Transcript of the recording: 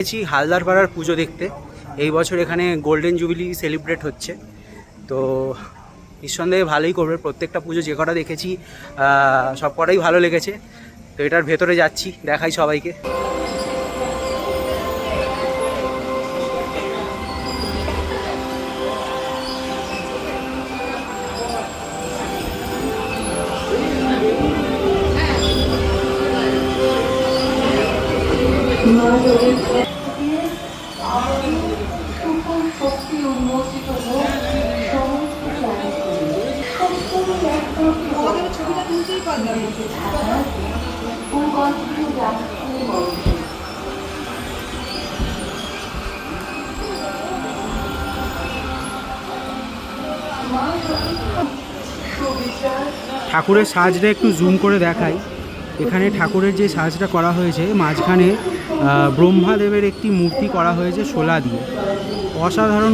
এসেছি হালদারপাড়ার পুজো দেখতে। এই বছর এখানে গোল্ডেন জুবিলি সেলিব্রেট হচ্ছে, তো নিঃসন্দেহে ভালোই করবে। প্রত্যেকটা পুজো যে কটা দেখেছি সব কটাই ভালো লেগেছে। তো এটার ভেতরে যাচ্ছি, দেখাই সবাইকে। ঠাকুরের সাজটা একটু জুম করে দেখাই। এখানে ঠাকুরের যে সাজটা করা হয়েছে, মাঝখানে ব্রহ্মাদেবের একটি মূর্তি করা হয়েছে শোলা দিয়ে, অসাধারণ।